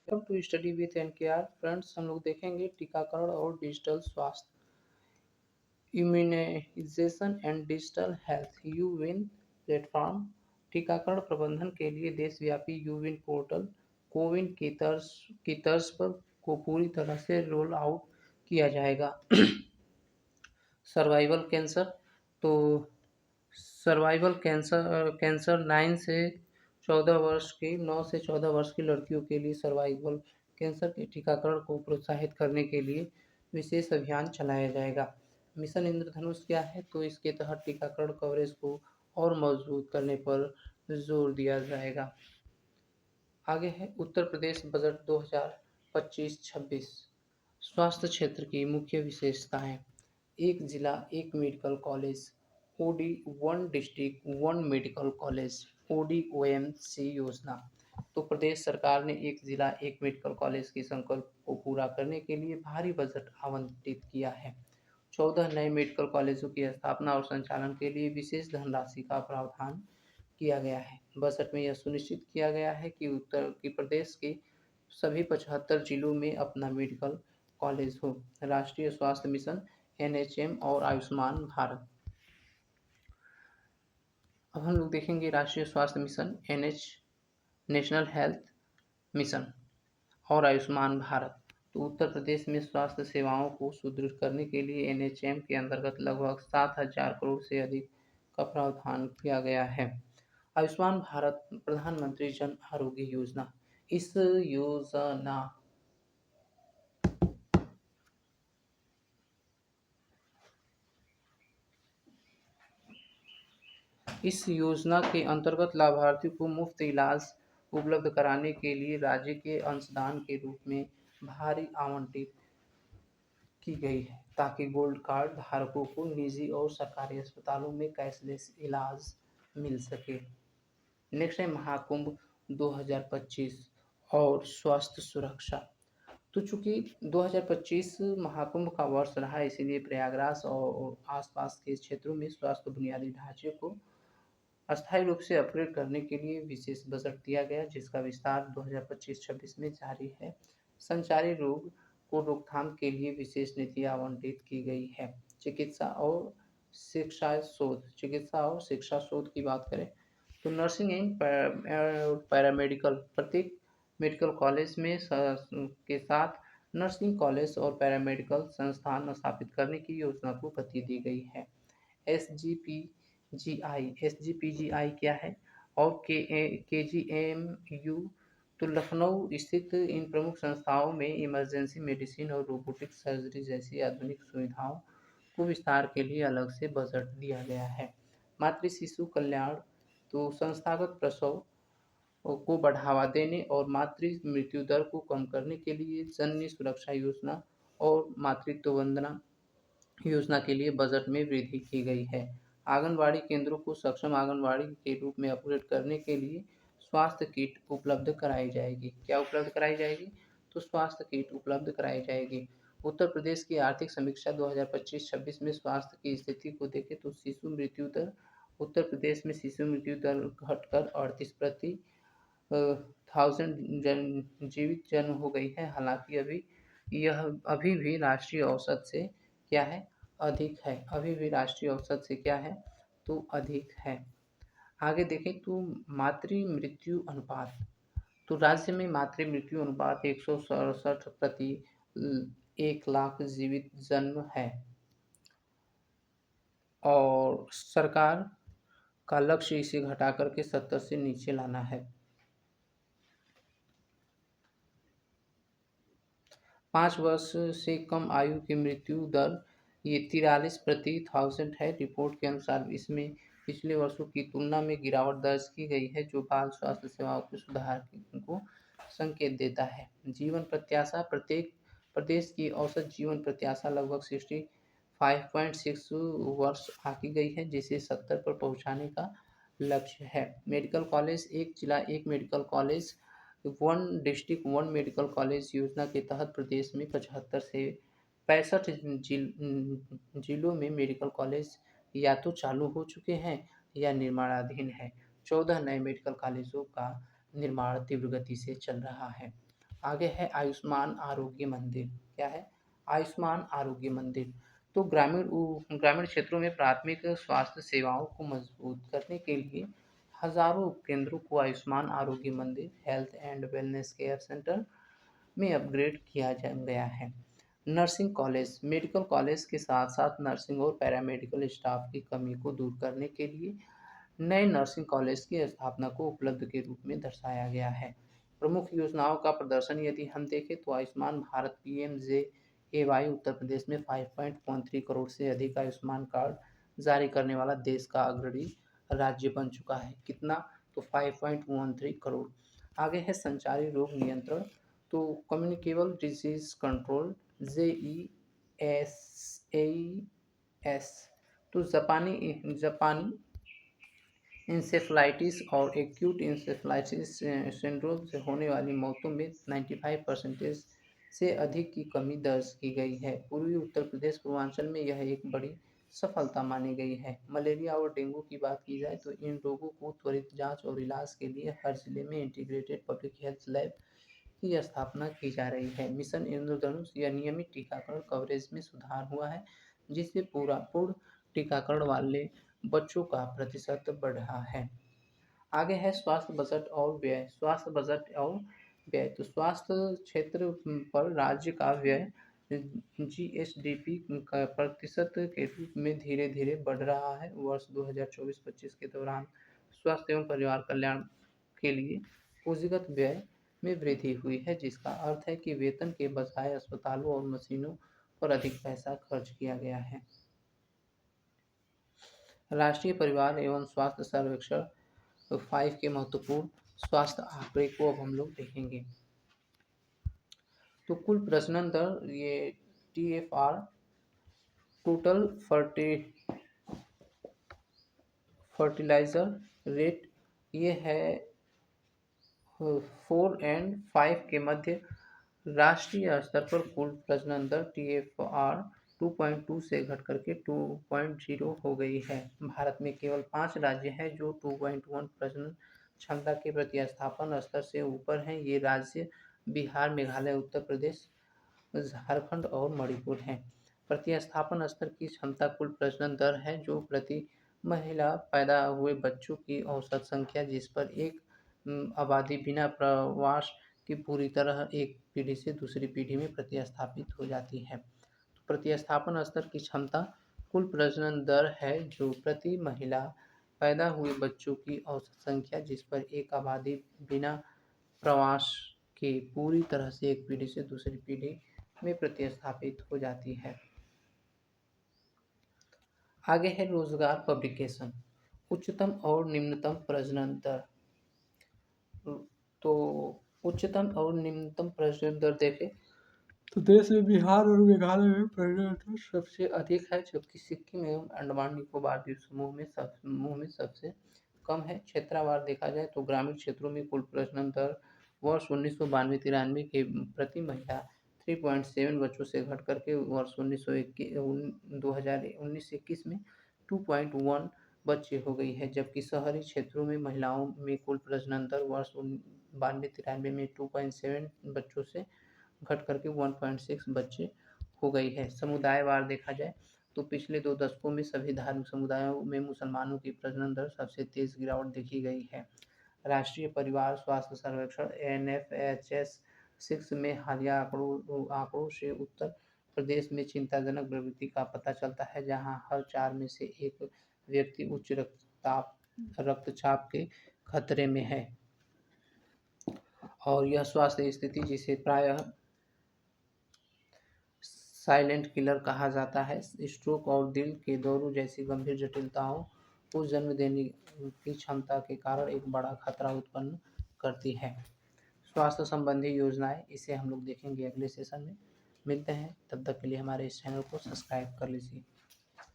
Welcome to study with NKR friends. हम लोग देखेंगे टीकाकरण और डिजिटल स्वास्थ्य, इम्यूनाइजेशन एंड डिजिटल हेल्थ यूविन प्लेटफॉर्म। टीकाकरण प्रबंधन के लिए देशव्यापी यूविन पोर्टल कोविन की तर्ज पर को पूरी तरह से रोल आउट किया जाएगा। सर्वाइवल कैंसर, तो सर्वाइवल कैंसर 9 से 14 वर्ष की लड़कियों के लिए सर्वाइवल कैंसर के टीकाकरण को प्रोत्साहित करने के लिए विशेष अभियान चलाया जाएगा। मिशन इंद्रधनुष क्या है? तो इसके तहत टीकाकरण कवरेज को और मजबूत करने पर जोर दिया जाएगा। आगे है उत्तर प्रदेश बजट 2025-26। स्वास्थ्य क्षेत्र की मुख्य विशेषताएं: एक जिला एक medical college, OD one district one medical college, ODOMC योजना। तो प्रदेश सरकार ने एक जिला एक मेडिकल कॉलेज के संकल्प को पूरा करने के लिए भारी बजट आवंटित किया है। 14 नए मेडिकल कॉलेजों की स्थापना और संचालन के लिए विशेष धनराशि का प्रावधान किया गया है। बजट में यह सुनिश्चित किया गया है कि प्रदेश के सभी 75 जिलों में अपना मेडिकल कॉलेज हो। राष्ट्रीय स्वास्थ्य मिशन एनएचएम और आयुष्मान भारत। अब हम लोग देखेंगे राष्ट्रीय स्वास्थ्य मिशन नेशनल हेल्थ मिशन और आयुष्मान भारत। तो उत्तर प्रदेश में स्वास्थ्य सेवाओं को सुदृढ़ करने के लिए एनएचएम के अंतर्गत लगभग 7,000 करोड़ से अधिक का प्रावधान किया गया है। आयुष्मान भारत प्रधानमंत्री जन आरोग्य योजना। इस योजना के अंतर्गत लाभार्थी को मुफ्त इलाज उपलब्ध कराने के लिए राज्य के अंशदान के रूप में भारी आवंटित की गई है, ताकि गोल्ड कार्ड धारकों को निजी और सरकारी अस्पतालों में कैशलेस इलाज मिल सके। नेक्स्ट है महाकुंभ 2025 और स्वास्थ्य सुरक्षा। तो चूंकि 2025 महाकुंभ का वर्ष रहा, इसीलिए प्रयागराज और आसपास के क्षेत्रों में स्वास्थ्य बुनियादी ढांचे को अस्थायी रूप से अपग्रेड करने के लिए विशेष बजट दिया गया, जिसका विस्तार 2025-26 में जारी है। संचारी रोग को रोकथाम के लिए विशेष नीति आवंटित की गई है। चिकित्सा और शिक्षा शोध की बात करें तो नर्सिंग एंड पैरामेडिकल, प्रत्येक मेडिकल कॉलेज में के साथ नर्सिंग कॉलेज और पैरामेडिकल संस्थान स्थापित करने की योजना को गति दी गई है। एसजीपीजीआई क्या है? और केजीएमयू। तो लखनऊ स्थित इन प्रमुख संस्थाओं में इमरजेंसी मेडिसिन और रोबोटिक सर्जरी जैसी आधुनिक सुविधाओं को विस्तार के लिए अलग से बजट दिया गया है। मातृ शिशु कल्याण, तो संस्थागत प्रसव को बढ़ावा देने और मातृ मृत्यु दर को कम करने के लिए जननी सुरक्षा योजना और मातृत्व वंदना योजना के लिए बजट में वृद्धि की गई है। आंगनबाड़ी केंद्रों को सक्षम आंगनबाड़ी के रूप में अपग्रेड करने के लिए स्वास्थ्य किट उपलब्ध कराई जाएगी। क्या उपलब्ध कराई जाएगी? तो स्वास्थ्य किट उपलब्ध कराई जाएगी। उत्तर प्रदेश की आर्थिक समीक्षा 2025-26 में स्वास्थ्य की स्थिति को देखें तो शिशु मृत्यु दर, उत्तर प्रदेश में शिशु मृत्यु दर घटकर 38 प्रति 1000 जीवित जन्म हो गई है। हालांकि यह अभी भी राष्ट्रीय औसत से क्या है? अधिक है। अभी भी राष्ट्रीय औसत से क्या है? तो अधिक है। आगे देखें तो मातृ मृत्यु अनुपात। तो राज्य में मातृ मृत्यु अनुपात 167 प्रति 1,00,000 जीवित जन्म है और सरकार का लक्ष्य इसे घटाकर के 70 से नीचे लाना है। 5 वर्ष से कम आयु की मृत्यु दर ये 43 प्रति 1000 है। रिपोर्ट के अनुसार इसमें पिछले वर्षों की तुलना में गिरावट दर्ज की गई है, जो बाल स्वास्थ्य सेवाओं के सुधार को संकेत देता है। जीवन प्रत्याशा, प्रत्येक प्रदेश की औसत जीवन प्रत्याशा लगभग 65.6 वर्ष आंकी गई है, जिसे 70 पर पहुंचाने का लक्ष्य है। मेडिकल कॉलेज, एक जिला एक medical college, one district one medical college योजना के तहत प्रदेश में 75 से 65 जिलों में मेडिकल कॉलेज या तो चालू हो चुके हैं या निर्माणाधीन है। 14 नए मेडिकल कॉलेजों का निर्माण तीव्र गति से चल रहा है। आगे है आयुष्मान आरोग्य मंदिर। क्या है? आयुष्मान आरोग्य मंदिर। तो ग्रामीण क्षेत्रों में प्राथमिक स्वास्थ्य सेवाओं को मजबूत करने के लिए हजारों उपकेंद्रों को आयुष्मान आरोग्य मंदिर health and wellness care centre में अपग्रेड किया गया है। Nursing college. मेडिकल कॉलेज के साथ साथ नर्सिंग और पैरामेडिकल स्टाफ की कमी को दूर करने के लिए नए नर्सिंग कॉलेज की स्थापना को उपलब्ध के रूप में दर्शाया गया है। प्रमुख योजनाओं का प्रदर्शन यदि हम देखें तो आयुष्मान भारत PMJAY उत्तर प्रदेश में 5.13 करोड़ से अधिक आयुष्मान कार्ड जारी करने वाला देश का अग्रणी राज्य बन चुका है। कितना? तो 5.13 करोड़। आगे है संचारी रोग नियंत्रण। तो कम्युनिकेबल डिजीज कंट्रोल JESAES। तो जापानी जापानी इंसेफ्लाइटिस और एक्यूट इंसेफ्लाइटिस सिंड्रोम से होने वाली मौतों में 95% से अधिक की कमी दर्ज की गई है। पूर्वी उत्तर प्रदेश पूर्वांचल में यह एक बड़ी सफलता मानी गई है। मलेरिया और डेंगू की बात की जाए तो इन रोगों को त्वरित जांच और इलाज के लिए हर जिले में इंटीग्रेटेड पब्लिक हेल्थ लैब की स्थापना की जा रही है। मिशन इंद्रधनुष या नियमित टीकाकरण कवरेज में सुधार हुआ है, जिससे पूर्ण टीकाकरण वाले बच्चों का प्रतिशत बढ़ा है। आगे है स्वास्थ्य बजट और व्यय। स्वास्थ्य बजट और व्यय। तो स्वास्थ्य क्षेत्र पर राज्य का व्यय GSDP का प्रतिशत के रूप में धीरे धीरे बढ़ रहा है। वर्ष 2024-25 के दौरान स्वास्थ्य एवं परिवार कल्याण के लिए पूंजीगत व्यय में वृद्धि हुई है, जिसका अर्थ है कि वेतन के बजाय अस्पतालों और मशीनों पर अधिक पैसा खर्च किया गया है। राष्ट्रीय परिवार एवं स्वास्थ्य सर्वेक्षण 5 के महत्वपूर्ण स्वास्थ्य आंकड़े को अब हम लोग देखेंगे। तो कुल प्रजनन दर, ये TFR टोटल फर्टिलाइजर रेट, ये है 4 और 5 के मध्य राष्ट्रीय स्तर पर कुल प्रजनन दर TFR 2.2 से घट करके 2.0 हो गई है। भारत में केवल 5 राज्य हैं जो 2.1 प्रजनन क्षमता के प्रतिस्थापन स्तर से ऊपर हैं। ये राज्य बिहार, मेघालय, उत्तर प्रदेश, झारखंड और मणिपुर हैं। प्रतिस्थापन स्तर की क्षमता कुल प्रजनन दर है जो प्रति महिला पैदा हुए बच्चों की औसत संख्या जिस पर एक आबादी बिना प्रवास की पूरी तरह एक पीढ़ी से दूसरी पीढ़ी में प्रतिस्थापित हो जाती है। तो प्रतिस्थापन स्तर की क्षमता कुल प्रजनन दर है जो प्रति महिला पैदा हुए बच्चों की औसत संख्या जिस पर एक आबादी बिना प्रवास के पूरी तरह से एक पीढ़ी से दूसरी पीढ़ी में प्रतिस्थापित हो जाती है। आगे है रोजगार पब्लिकेशन। उच्चतम और निम्नतम प्रजनन दर। तो उच्चतम और निम्नतम प्रजनन दर देखें तो देश में बिहार और मेघालय में प्रजनन दर सबसे अधिक है, जबकि सिक्किम एवं अंडमान निकोबार द्वीप समूह में सबसे कम है। क्षेत्रवार देखा जाए तो ग्रामीण क्षेत्रों में कुल प्रजनन दर वर्ष 1992-93 के प्रति महिला 3.7 बच्चों से घट करके वर्ष 2019-21 में 2.1 बच्चे हो गई है, जबकि शहरी क्षेत्रों में महिलाओं में कुल प्रजनन दर वर्ष 92-93 में 2.7 बच्चों से घट करके 1.6 बच्चे हो गई है। समुदायवार देखा जाए तो पिछले 2 दशकों में सभी धार्मिक समुदायों में मुसलमानों की प्रजनन दर सबसे तेज गिरावट देखी गई है। राष्ट्रीय परिवार स्वास्थ्य सर्वेक्षण NFHS 6 में हालिया आंकड़ों से उत्तर प्रदेश में चिंताजनक प्रवृत्ति का पता चलता है, जहां हर 4 में से एक व्यक्ति उच्च रक्तचाप के खतरे में है और यह स्वास्थ्य स्थिति जिसे प्रायः साइलेंट किलर कहा जाता है, स्ट्रोक और दिल के दौरों जैसी गंभीर जटिलताओं को जन्म देने की क्षमता के कारण एक बड़ा खतरा उत्पन्न करती है। स्वास्थ्य संबंधी योजनाएं, इसे हम लोग देखेंगे अगले सेशन में। मिलते हैं, तब तक के लिए हमारे इस चैनल को सब्सक्राइब कर लीजिए।